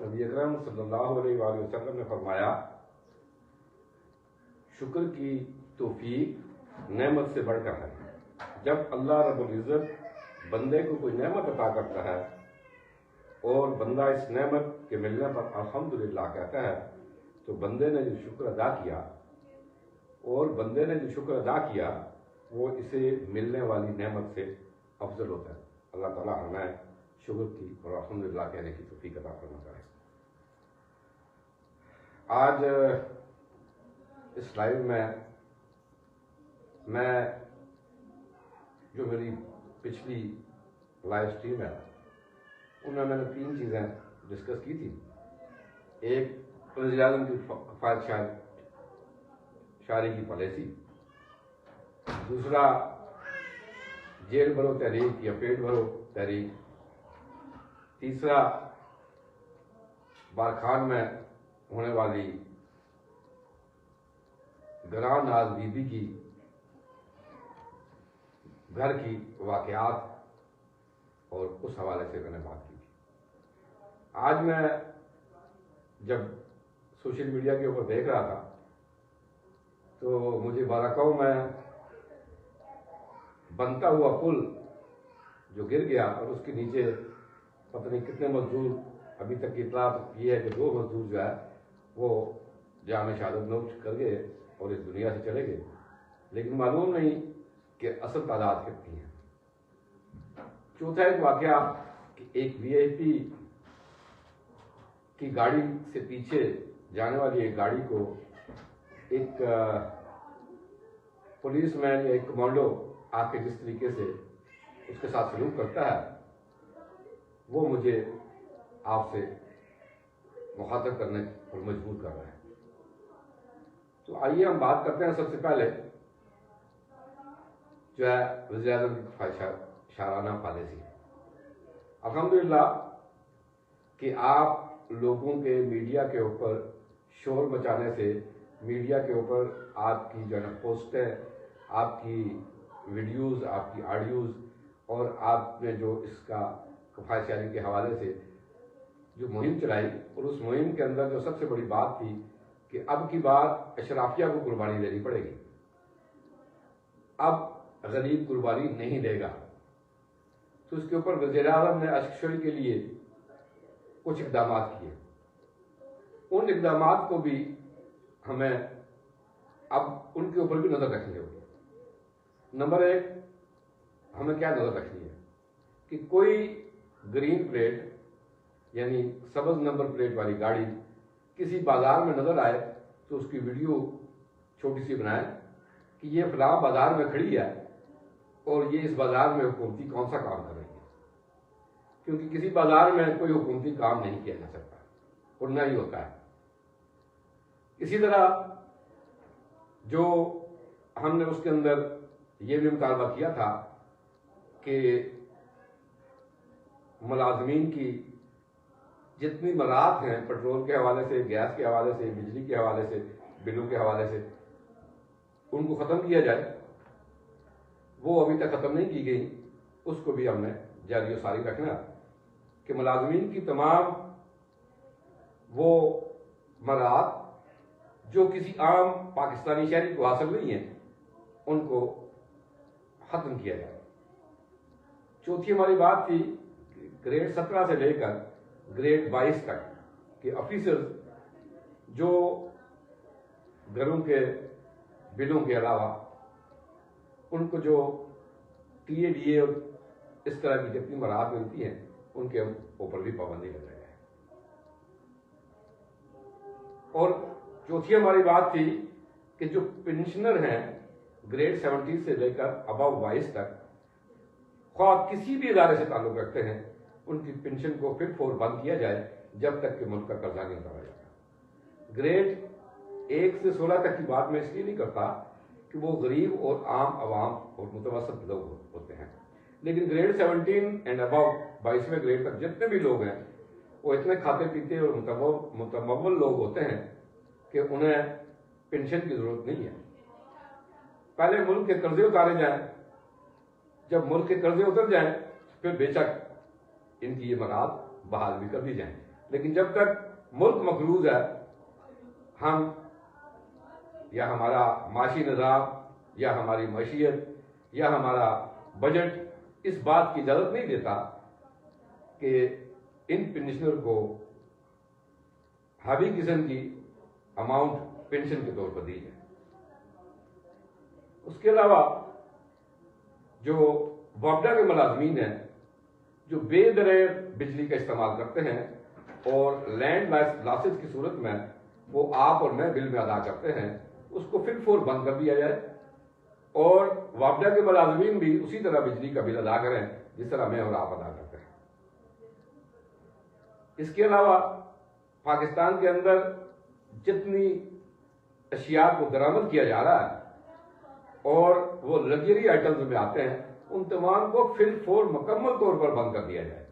نبی اکرم صلی اللہ علیہ وآلہ وسلم نے فرمایا شکر کی توفیق نعمت سے بڑھ کر ہے۔ جب اللہ رب العزت بندے کو کوئی نعمت عطا کرتا ہے اور بندہ اس نعمت کے ملنے پر الحمدللہ کہتا ہے تو بندے نے جو شکر ادا کیا وہ اسے ملنے والی نعمت سے افضل ہوتا ہے۔ اللہ تعالیٰ ہمیں شکر کی اور الحمدللہ کہنے کی توفیق عطا فرماتا ہے۔ آج اس لائیو میں جو میری پچھلی لائیو سٹریم ہے ان میں نے 3 چیزیں ڈسکس کی تھی۔ ایک وزیر اعظم کی فائد شاعری کی پالیسی، دوسرا جیل بھرو تحریک یا پیٹ بھرو تحریک، تیسرا بارکھان میں ہونے والی گراں ناز بی بی کی گھر کی واقعات، اور اس حوالے سے میں نے بات کی تھی۔ آج میں جب سوشل میڈیا کے اوپر دیکھ رہا تھا تو مجھے بارکاؤ میں بنتا ہوا پل جو گر گیا اور اس کے نیچے پتہ نہیں کتنے مزدور، ابھی تک کی اطلاع یہ ہے کہ 2 مزدور جو ہے وہ جام شہادت نوش کر گئے اور اس دنیا سے چلے گئے، لیکن معلوم نہیں کہ اصل تعداد کتنی ہے۔ چوتھا ایک واقعہ کہ ایک وی آئی پی کی گاڑی سے پیچھے جانے والی ایک گاڑی کو ایک پولیس مین یا ایک کمانڈو آ کے جس طریقے سے اس کے ساتھ سلوک کرتا ہے وہ مجھے آپ سے مخاطب کرنے پر مجبور کر رہا ہے۔ تو آئیے ہم بات کرتے ہیں سب سے پہلے جو ہے وزیر اعظم کی شاعرانہ پالیسی۔ الحمدللہ کہ آپ لوگوں کے میڈیا کے اوپر شور مچانے سے، میڈیا کے اوپر آپ کی جو ہے پوسٹیں، آپ کی ویڈیوز، آپ کی آڈیوز، اور آپ نے جو اس کا کفایت شاعری کے حوالے سے جو مہم چلائی، اور اس مہم کے اندر جو سب سے بڑی بات تھی کہ اب کی بات اشرافیہ کو قربانی دینی پڑے گی، اب غریب قربانی نہیں دے گا، تو اس کے اوپر وزیر اعظم نے اشک کے لیے کچھ اقدامات کیے۔ ان اقدامات کو بھی ہمیں اب ان کے اوپر بھی نظر رکھنی ہوگی۔ نمبر 1 ہمیں کیا نظر رکھنی ہے کہ کوئی گرین پلیٹ یعنی سبز نمبر پلیٹ والی گاڑی کسی بازار میں نظر آئے تو اس کی ویڈیو چھوٹی سی بنائے کہ یہ فلاں بازار میں کھڑی ہے اور یہ اس بازار میں حکومتی کون سا کام کر رہی ہے، کیونکہ کسی بازار میں کوئی حکومتی کام نہیں کیا جا سکتا اور نہ ہی ہوتا ہے۔ اسی طرح جو ہم نے اس کے اندر یہ بھی مطالبہ کیا تھا کہ ملازمین کی جتنی مراعات ہیں پیٹرول کے حوالے سے، گیس کے حوالے سے، بجلی کے حوالے سے، بلوں کے حوالے سے، ان کو ختم کیا جائے، وہ ابھی تک ختم نہیں کی گئی، اس کو بھی ہم نے جاری و ساری رکھنا کہ ملازمین کی تمام وہ مراعات جو کسی عام پاکستانی شہری کو حاصل نہیں ہیں ان کو ختم کیا جائے۔ چوتھی ہماری بات تھی کہ گریڈ 17 سے لے کر گریڈ 22 تک کہ آفیسرز جو گھروں کے بلوں کے علاوہ ان کو جو ٹی اے ڈی اے اور اس طرح کی جتنی مراحت ملتی ہیں ان کے اوپر بھی پابندی لگ رہی ہے۔ اور چوتھی ہماری بات تھی کہ جو پینشنر ہیں گریڈ 70 سے لے کر ابو 22 تک، خواہ کسی بھی ادارے سے تعلق رکھتے ہیں، ان کی پینشن کو پھر فور بند کیا جائے جب تک کہ ملک کا قرضہ نہیں اتارا جاتا۔ گریڈ 1 سے 16 تک کی بات میں اس لیے نہیں کرتا کہ وہ غریب اور عام عوام اور متوسط لوگ ہوتے ہیں، لیکن گریڈ 17 اینڈ ابو 22ویں گریڈ تک جتنے بھی لوگ ہیں وہ اتنے کھاتے پیتے اور متمول لوگ ہوتے ہیں کہ انہیں پینشن کی ضرورت نہیں ہے۔ پہلے ملک کے قرضے اتارے جائیں، جب ملک کے قرضے اتر جائیں پھر بے شک ان کی یہ مراحت بحال بھی کر دی جائیں، لیکن جب تک ملک مقروض ہے، ہم یا ہمارا معاشی نظام یا ہماری معیشت یا ہمارا بجٹ اس بات کی اجازت نہیں دیتا کہ ان پینشنر کو ہیوی قسم کی اماؤنٹ پینشن کے طور پر دی جائے۔ اس کے علاوہ جو وابڈا کے ملازمین ہیں جو بے دریغ بجلی کا استعمال کرتے ہیں اور لینڈ لاسز کی صورت میں وہ آپ اور میں بل میں ادا کرتے ہیں، اس کو فی الفور بند کر دیا جائے اور وابڈا کے ملازمین بھی اسی طرح بجلی کا بل ادا کریں جس طرح میں اور آپ ادا کرتے ہیں۔ اس کے علاوہ پاکستان کے اندر جتنی اشیاء کو درآمد کیا جا رہا ہے اور وہ لگژری آئٹمز میں آتے ہیں، ان تمام کو فی الفور مکمل طور پر بند کر دیا جائے،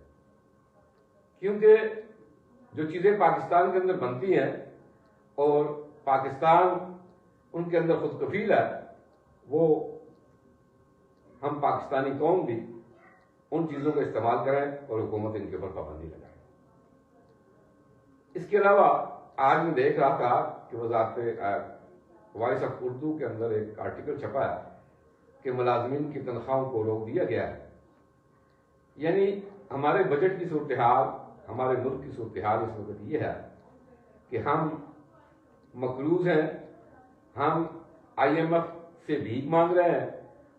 کیونکہ جو چیزیں پاکستان کے اندر بنتی ہیں اور پاکستان ان کے اندر خود کفیل ہے، وہ ہم پاکستانی قوم بھی ان چیزوں کا استعمال کریں اور حکومت ان کے اوپر پابندی لگائے۔ اس کے علاوہ آج میں دیکھ رہا تھا کہ وزارت وائس آف اردو کے اندر ایک آرٹیکل چھپا ہے کہ ملازمین کی تنخواہوں کو روک دیا گیا ہے۔ یعنی ہمارے بجٹ کی صورتحال، ہمارے ملک کی صورتحال اس وقت یہ ہے کہ ہم مقروض ہیں، ہم IMF سے بھیک مانگ رہے ہیں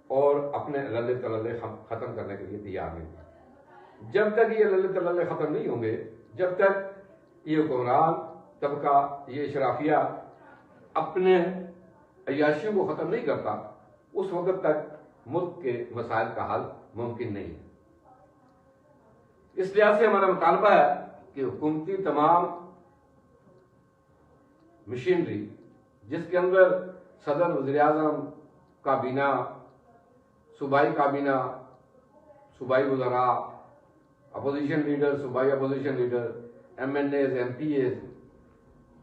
اور اپنے للے تللے ختم کرنے کے لیے تیار نہیں ہیں۔ جب تک یہ للے تللے ختم نہیں ہوں گے، جب تک یہ حکمران طبقہ، یہ اشرافیہ اپنے عیاشیوں کو ختم نہیں کرتا، اس وقت تک ملک کے مسائل کا حل ممکن نہیں ہے۔ اس لحاظ سے ہمارا مطالبہ ہے کہ حکومتی تمام مشینری جس کے اندر صدر، وزیر اعظم، کابینہ، صوبائی کابینہ، صوبائی وزراء، اپوزیشن لیڈر، صوبائی اپوزیشن لیڈر، MNAs، MPAs،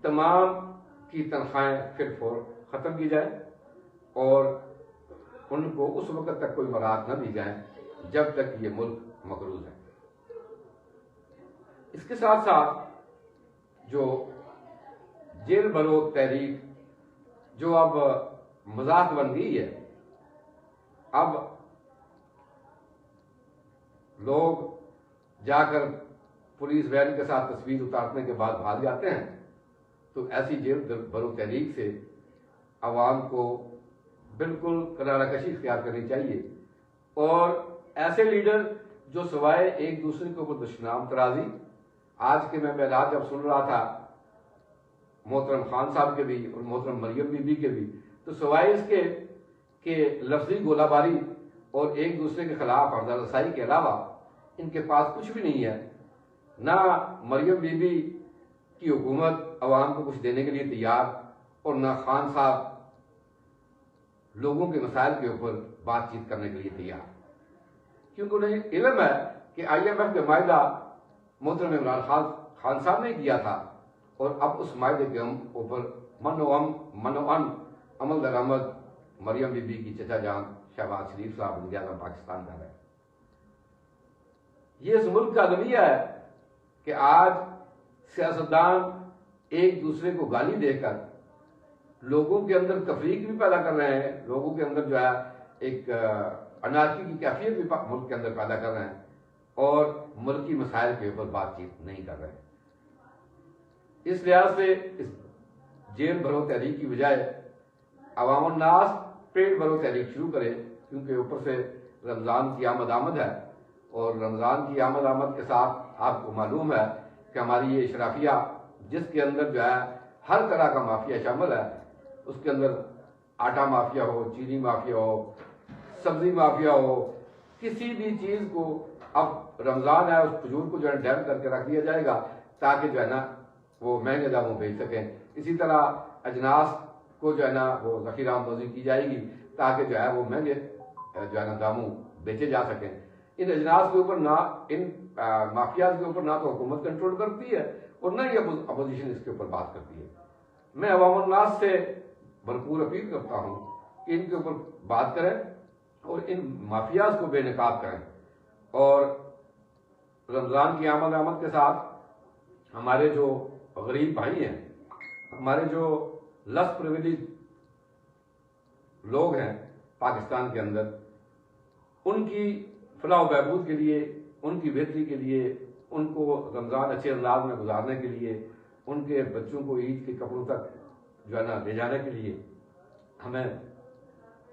تمام کی تنخواہیں فی الفور ختم کی جائیں اور ان کو اس وقت تک کوئی مراحت نہ دی جائیں جب تک یہ ملک مقروض ہے۔ اس کے ساتھ ساتھ جو جیل بھرو تحریک جو اب مذاق بن گئی ہے، اب لوگ جا کر پولیس وین کے ساتھ تصویر اتارنے کے بعد بھاگ جاتے ہیں، تو ایسی جیل بھرو تحریک سے عوام کو بالکل کنارہ کشی اختیار کرنی چاہیے اور ایسے لیڈر جو سوائے ایک دوسرے کے اوپر دشنام ترازی، آج کے میں میراج جب سن رہا تھا محترم خان صاحب کے بھی اور محترم مریم بی بی کے بھی، تو سوائے اس کے کہ لفظی گولہ باری اور ایک دوسرے کے خلاف ہردہ رسائی کے علاوہ ان کے پاس کچھ بھی نہیں ہے۔ نہ مریم بی بی کی حکومت عوام کو کچھ دینے کے لیے تیار اور نہ خان صاحب لوگوں کے مسائل کے اوپر بات چیت کرنے کے لیے تیار، کیونکہ انہیں علم ہے کہ IMF کا معاہدہ محترم عمران خان صاحب نے کیا تھا اور اب اس معاہدے کے اوپر منوان عمل درآمد مریم بی بی کی چچا جان شہباز شریف صاحب وزیر اعظم پاکستان کر رہے ہیں۔ یہ اس ملک کا المیہ ہے کہ آج سیاستدان ایک دوسرے کو گالی دے کر لوگوں کے اندر تفریق بھی پیدا کر رہے ہیں، لوگوں کے اندر جو ہے ایک انارکی کی کیفیت بھی ملک کے اندر پیدا کر رہے ہیں اور ملکی مسائل کے اوپر بات چیت نہیں کر رہے ہیں۔ اس لحاظ سے اس جیل بھرو تحریک کی بجائے عوام الناس پیٹ بھرو تحریک شروع کرے، کیونکہ اوپر سے رمضان کی آمد ہے اور رمضان کی آمد کے ساتھ آپ کو معلوم ہے کہ ہماری یہ اشرافیہ جس کے اندر جو ہے ہر طرح کا مافیا شامل ہے، اس کے اندر آٹا مافیا ہو، چینی مافیا ہو، سبزی مافیا ہو، کسی بھی چیز کو اب رمضان ہے اس کھجور کو جو ہے ڈیم کر کے رکھ دیا جائے گا تاکہ جو ہے نا وہ مہنگے داموں بیچ سکیں۔ اسی طرح اجناس کو جو ہے نا وہ ذخیرہ اندوزی کی جائے گی تاکہ جو ہے وہ مہنگے جو ہے نا داموں بیچے جا سکیں۔ ان اجناس کے اوپر نہ ان مافیاز کے اوپر نہ تو حکومت کنٹرول کرتی ہے اور نہ ہی اپوزیشن اس کے اوپر بات کرتی ہے۔ میں عوام الناس سے بھرپور اپیل کرتا ہوں کہ ان کے اوپر بات کریں اور ان مافیاز کو بے نقاب کریں اور رمضان کی آمد کے ساتھ ہمارے جو غریب بھائی ہیں، ہمارے جو لیس پریویلیج لوگ ہیں پاکستان کے اندر، ان کی فلاح و بہبود کے لیے، ان کی بہتری کے لیے، ان کو رمضان اچھے انداز میں گزارنے کے لیے، ان کے بچوں کو عید کے کپڑوں تک جو ہے نا لے جانے کے لیے ہمیں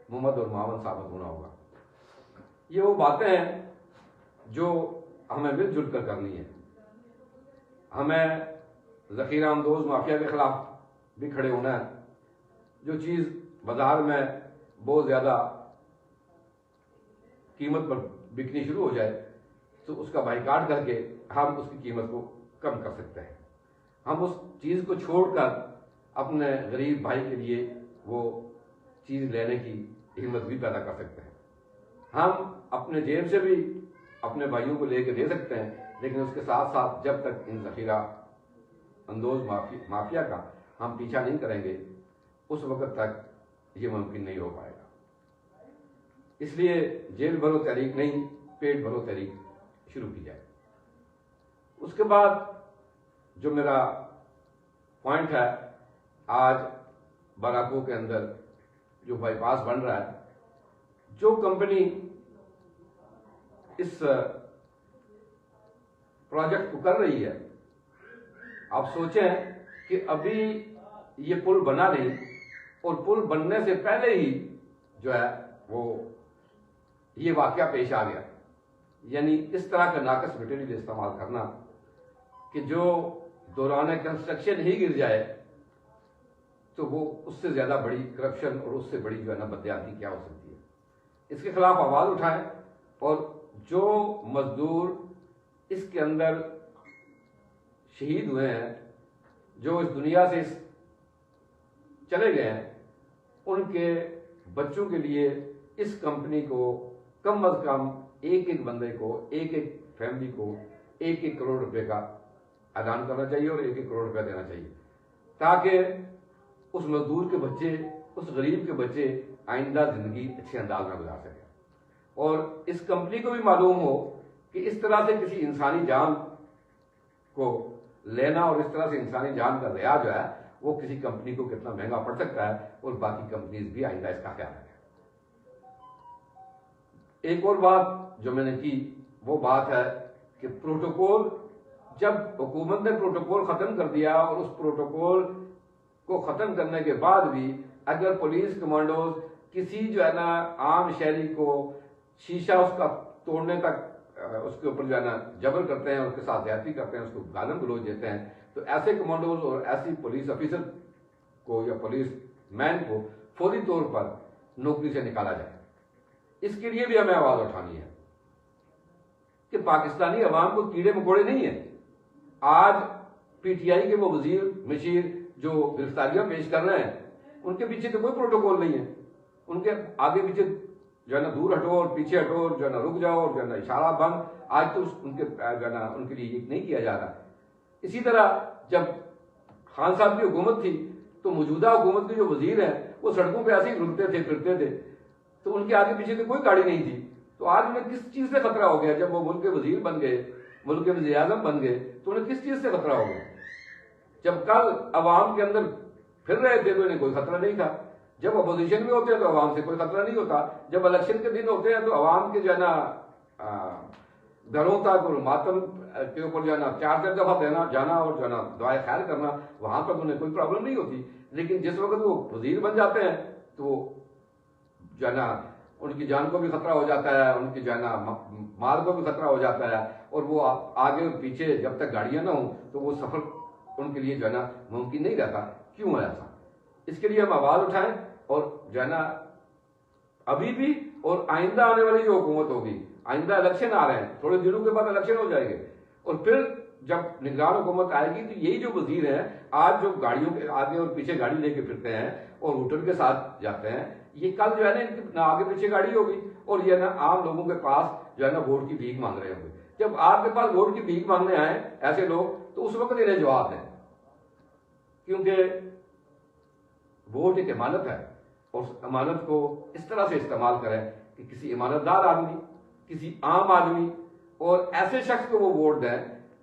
محمد اور معاون ثابت ہونا ہوگا۔ یہ وہ باتیں ہیں جو ہمیں مل جل کر کرنی ہے۔ ہمیں ذخیرہ اندوز مافیا کے خلاف بھی کھڑے ہونا ہے۔ جو چیز بازار میں بہت زیادہ قیمت پر بکنی شروع ہو جائے تو اس کا بائیکاٹ کر کے ہم اس کی قیمت کو کم کر سکتے ہیں۔ ہم اس چیز کو چھوڑ کر اپنے غریب بھائی کے لیے وہ چیز لینے کی ہمت بھی پیدا کر سکتے ہیں۔ ہم اپنے جیب سے بھی اپنے بھائیوں کو لے کے دے سکتے ہیں، لیکن اس کے ساتھ ساتھ جب تک ان ذخیرہ اندوز مافیا کا ہم پیچھا نہیں کریں گے اس وقت تک یہ ممکن نہیں ہو پائے گا۔ اس لیے جیل بھرو تحریک نہیں، پیٹ بھرو تحریک شروع کی جائے۔ اس کے بعد جو میرا پوائنٹ ہے، آج باراکو کے اندر جو بائی پاس بن رہا ہے، جو کمپنی اس پروجیکٹ کو کر رہی ہے، آپ سوچیں کہ ابھی یہ پل بنا نہیں اور پل بننے سے پہلے ہی جو ہے وہ یہ واقعہ پیش آ گیا۔ یعنی اس طرح کا ناقص مٹیریل استعمال کرنا کہ جو دوران کنسٹرکشن ہی گر جائے تو وہ اس سے زیادہ بڑی کرپشن اور اس سے بڑی جو ہے نا بدیانتی کیا ہو سکتی ہے۔ اس کے خلاف آواز اٹھائیں، اور جو مزدور اس کے اندر شہید ہوئے ہیں، جو اس دنیا سے چلے گئے ہیں، ان کے بچوں کے لیے اس کمپنی کو کم از کم ایک ایک بندے کو، ایک ایک فیملی کو 1-1 کروڑ روپے کا اعلان کرنا چاہیے اور 1-1 کروڑ روپے دینا چاہیے، تاکہ اس مزدور کے بچے، اس غریب کے بچے آئندہ زندگی اچھے انداز میں گزار سکیں، اور اس کمپنی کو بھی معلوم ہو کہ اس طرح سے کسی انسانی جان کو لینا اور اس طرح سے انسانی جان کا ضیاع جو ہے وہ کسی کمپنی کو کتنا مہنگا پڑ سکتا ہے، اور باقی کمپنیز بھی آئندہ اس کا خیال رکھیں۔ ایک اور بات جو میں نے کی وہ بات ہے کہ پروٹوکول، جب حکومت نے پروٹوکول ختم کر دیا اور اس پروٹوکول کو ختم کرنے کے بعد بھی اگر پولیس کمانڈوز کسی جو ہے نا عام شہری کو شیشہ اس کا توڑنے تک اس کے اوپر جو ہے نا جبر کرتے ہیں، اس کے ساتھ زیادتی کرتے ہیں، اس کو گالم گلوچ دیتے ہیں، تو ایسے کمانڈوز اور ایسی پولیس آفیسر کو یا پولیس مین کو فوری طور پر نوکری سے نکالا جائے۔ اس کے لیے بھی ہمیں آواز اٹھانی ہے کہ پاکستانی عوام کو کیڑے مکوڑے نہیں ہیں۔ آج پی ٹی آئی کے وہ وزیر مشیر جو گرفتاریاں پیش کر رہے ہیں، ان کے پیچھے تو کوئی پروٹوکول نہیں ہے، ان کے آگے پیچھے جو ہے نا دور ہٹو اور پیچھے ہٹو اور جو ہے نا رک جاؤ اور جو ہے نا اشارہ بند، آج تو ان کے جو ہے نا ان کے لیے یہ نہیں کیا جا رہا۔ اسی طرح جب خان صاحب کی حکومت تھی تو موجودہ حکومت کے جو وزیر ہیں وہ سڑکوں پہ ایسے ہی رکتے تھے، پھرتے تھے، تو ان کے آگے پیچھے تو کوئی گاڑی نہیں تھی۔ تو آج انہیں کس چیز سے خطرہ ہو گیا؟ جب وہ ملک کے وزیر بن گئے، ملک کے وزیر اعظم بن گئے، تو انہیں کس چیز سے خطرہ ہو گیا؟ جب کل عوام کے اندر پھر رہے تھے تو انہیں کوئی خطرہ نہیں تھا۔ جب اپوزیشن میں ہوتے ہیں تو عوام سے کوئی خطرہ نہیں ہوتا۔ جب الیکشن کے دن ہوتے ہیں تو عوام کے جو ہے نا گھروں تک اور ماتم کے اوپر جو ہے نا 4 دفعہ دینا جانا اور جو ہے نا دعائے خیر کرنا، وہاں پر انہیں کوئی پرابلم نہیں ہوتی۔ لیکن جس وقت وہ وزیر بن جاتے ہیں تو وہ جو ہے نا ان کی جان کو بھی خطرہ ہو جاتا ہے، ان کی جو ہے نا مال کو بھی خطرہ ہو جاتا ہے، اور وہ آگے اور پیچھے جب تک گاڑیاں نہ ہوں تو وہ سفر ان کے لیے جو ہے نا ممکن نہیں رہتا۔ کیوں ہے ایسا؟ اس کے لیے ہم آواز اٹھائیں، اور جو ہے نا ابھی بھی اور آئندہ آنے والی جو حکومت ہوگی، آئندہ الیکشن آ رہے ہیں، تھوڑے دنوں کے بعد الیکشن ہو جائے گے، اور پھر جب نگران حکومت آئے گی تو یہی جو وزیر ہیں آج جو گاڑیوں کے آگے اور پیچھے گاڑی لے کے پھرتے ہیں اور ہوٹل کے ساتھ جاتے ہیں، یہ کل جو ہے نا ان کی نہ آگے پیچھے گاڑی ہوگی، اور یہ نا عام لوگوں کے پاس جو ہے نا ووٹ کی بھیک مانگ رہے ہوں گے۔ جب آپ کے پاس ووٹ کی بھیک مانگنے آئیں ایسے لوگ، تو اس وقت انہیں جواب دیں، کیونکہ ووٹ ایک امانت ہے، اور اس امانت کو اس طرح سے استعمال کریں کہ کسی امانت دار آدمی، کسی عام آدمی اور ایسے شخص کو وہ ووٹ دیں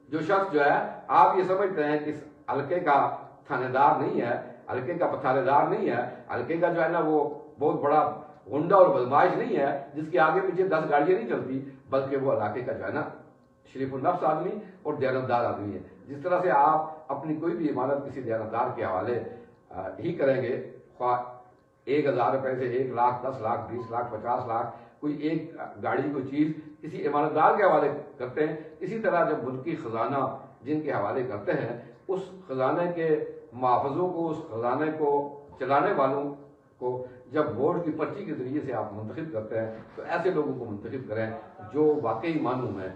جو شخص جو ہے آپ یہ سمجھتے ہیں کہ اس حلقے کا تھانے دار نہیں ہے، حلقے کا پتھارے دار نہیں ہے، حلقے کا جو ہے نا وہ بہت بڑا غنڈہ اور بدماش نہیں ہے جس کے آگے پیچھے 10 گاڑیاں نہیں چلتی، بلکہ وہ علاقے کا جو ہے نا شریف النفس آدمی اور دیانتدار آدمی ہے۔ جس طرح سے آپ اپنی کوئی بھی عمارت کسی دیانتدار کے حوالے ہی کریں گے، خواہ 1000 روپے سے 1 لاکھ 10 لاکھ 20 لاکھ 50 لاکھ کوئی ایک گاڑی کوئی چیز کسی عمارتدار کے حوالے کرتے ہیں، اسی طرح جب ملکی خزانہ جن کے حوالے کرتے ہیں، اس خزانے کے محافظوں کو، اس خزانے کو چلانے والوں کو جب ووٹ کی پرچی کے ذریعے سے آپ منتخب کرتے ہیں تو ایسے لوگوں کو منتخب کریں جو واقعی معنوں میں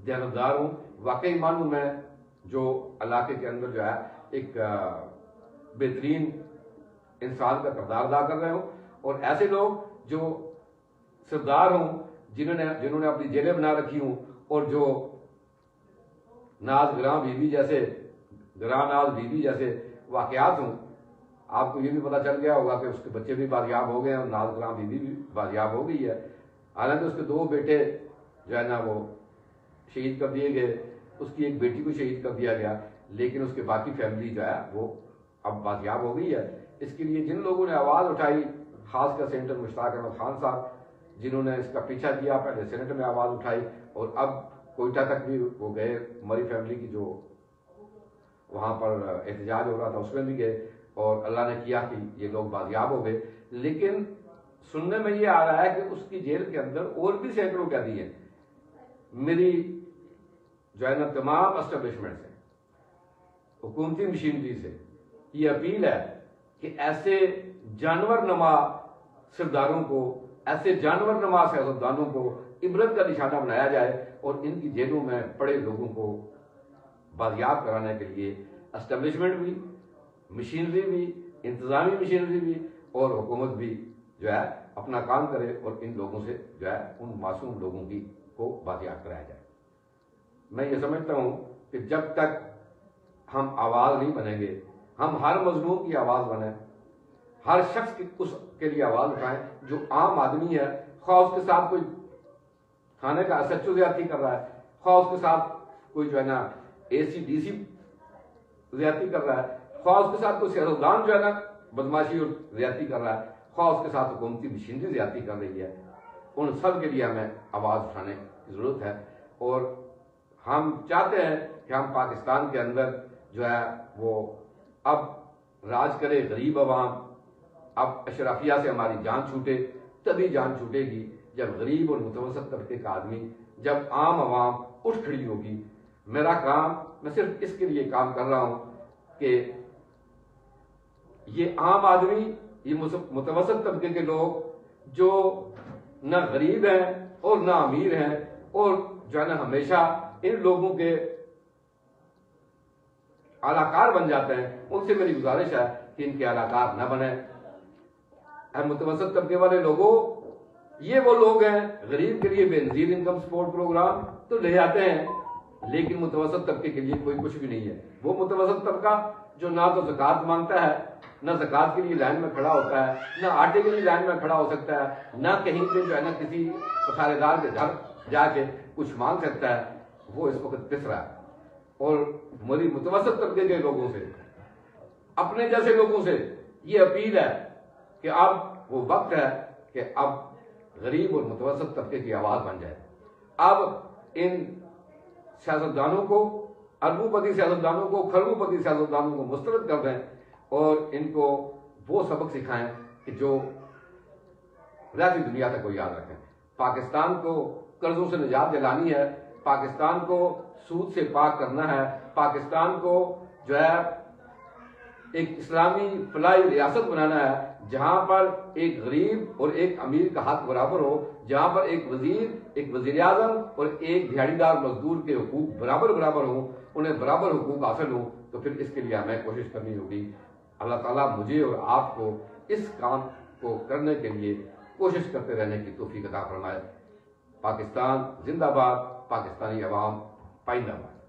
دیانتدار ہوں، واقعی معنوں میں جو علاقے کے اندر جو ہے ایک بہترین انسان کا کردار ادا کر رہے ہوں، اور ایسے لوگ جو سردار ہوں، جنہوں نے اپنی جیلیں بنا رکھی ہوں، اور جو ناز گراں بی بی جیسے گراں ناز بی بی جیسے واقعات ہوں۔ آپ کو یہ بھی پتہ چل گیا ہوگا کہ اس کے بچے بھی بازیاب ہو گئے ہیں اور ناز گراں بی بی بھی بازیاب ہو گئی ہے، حالانکہ اس کے 2 بیٹے جو ہے نا وہ شہید کر دیے گئے، اس کی ایک بیٹی کو شہید کر دیا گیا، لیکن اس کے باقی فیملی جو ہے وہ اب بازیاب ہو گئی ہے۔ اس کے لیے جن لوگوں نے آواز اٹھائی، خاص کر سینیٹر مشتاق احمد خان صاحب جنہوں نے اس کا پیچھا کیا، پہلے سینیٹ میں آواز اٹھائی اور اب کوئٹہ تک بھی وہ گئے، ہماری فیملی کی جو وہاں پر احتجاج ہو رہا تھا اس میں بھی گئے، اور اللہ نے کیا کہ یہ لوگ بازیاب ہو گئے۔ لیکن سننے میں یہ آ رہا ہے کہ اس کی جیل کے اندر اور بھی سینکڑوں قیدی ہیں۔ میری جو ہے نا تمام اسٹیبلشمنٹ سے، حکومتی مشینری سے یہ اپیل ہے کہ ایسے جانور نما سرداروں کو، ایسے جانور نما سیاستدانوں کو عبرت کا نشانہ بنایا جائے، اور ان کی جیلوں میں پڑے لوگوں کو بازیاب کرانے کے لیے اسٹیبلشمنٹ بھی، مشینری بھی، انتظامی مشینری بھی اور حکومت بھی جو ہے اپنا کام کرے اور ان لوگوں سے جو ہے ان معصوم لوگوں کی کو بازیاب کرایا جائے۔ میں یہ سمجھتا ہوں کہ جب تک ہم آواز نہیں بنیں گے، ہم ہر مظلوم کی آواز بنیں، ہر شخص کی اس کے لیے آواز اٹھائیں جو عام آدمی ہے، خواہ اس کے ساتھ کوئی کھانے کا SHO زیادتی کر رہا ہے، خواہ اس کے ساتھ کوئی جو ہے نا ACDC زیادتی کر رہا ہے، خواہ اس کے ساتھ کوئی سیاستدان جو ہے نا بدماشی اور زیادتی کر رہا ہے، خواہ اس کے ساتھ حکومتی مشینری زیادتی کر رہی ہے، ان سب کے لیے ہمیں آواز اٹھانے کی ضرورت ہے۔ اور ہم چاہتے ہیں کہ ہم پاکستان کے اندر جو ہے وہ اب راج کرے غریب عوام، اب اشرافیہ سے ہماری جان چھوٹے، تبھی جان چھوٹے گی جب غریب اور متوسط طبقے کا آدمی، جب عام عوام اٹھ کھڑی ہوگی۔ میرا کام، میں صرف اس کے لیے کام کر رہا ہوں کہ یہ عام آدمی، یہ متوسط طبقے کے لوگ جو نہ غریب ہیں اور نہ امیر ہیں، اور جو ہے نا ہمیشہ ان لوگوں کے اعلی کار بن جاتے ہیں، ان سے میری گزارش ہے کہ ان کے اعلی کار نہ بنیں۔ متوسط طبقے والے لوگوں، یہ وہ لوگ ہیں غریب کے لیے بے نظیر انکم سپورٹ پروگرام تو لے آتے ہیں، لیکن متوسط طبقے کے لیے کوئی کچھ بھی نہیں ہے۔ وہ متوسط طبقہ جو نہ تو زکوٰۃ مانگتا ہے، نہ زکوٰۃ کے لیے لائن میں کھڑا ہوتا ہے، نہ آٹے کے لیے لائن میں کھڑا ہو سکتا ہے، نہ کہیں پہ جو ہے نا کسی پسارے دار کے گھر جا کے کچھ مانگ سکتا ہے، وہ اس وقت پس رہا ہے۔ اور میری متوسط طبقے کے لوگوں سے، اپنے جیسے لوگوں سے یہ اپیل ہے کہ اب وہ وقت ہے کہ اب غریب اور متوسط طبقے کی آواز بن جائے۔ اب ان سیاستدانوں کو، اربوں پتی سیاستدانوں کو، کھربوں پتی سیاستدانوں کو مسترد کر دیں اور ان کو وہ سبق سکھائیں کہ جو رہتی دنیا تک وہ یاد رکھیں۔ پاکستان کو قرضوں سے نجات دلانی ہے، پاکستان کو سود سے پاک کرنا ہے، پاکستان کو جو ہے ایک اسلامی فلاحی ریاست بنانا ہے، جہاں پر ایک غریب اور ایک امیر کا حق برابر ہو، جہاں پر ایک وزیر، ایک وزیر اعظم اور ایک دیہڑی دار مزدور کے حقوق برابر ہوں، انہیں برابر حقوق حاصل ہوں، تو پھر اس کے لیے ہمیں کوشش کرنی ہوگی۔ اللہ تعالیٰ مجھے اور آپ کو اس کام کو کرنے کے لیے کوشش کرتے رہنے کی توفیق عطا فرمائے۔ پاکستان زندہ باد، پاکستانی عوام پائندہ باد۔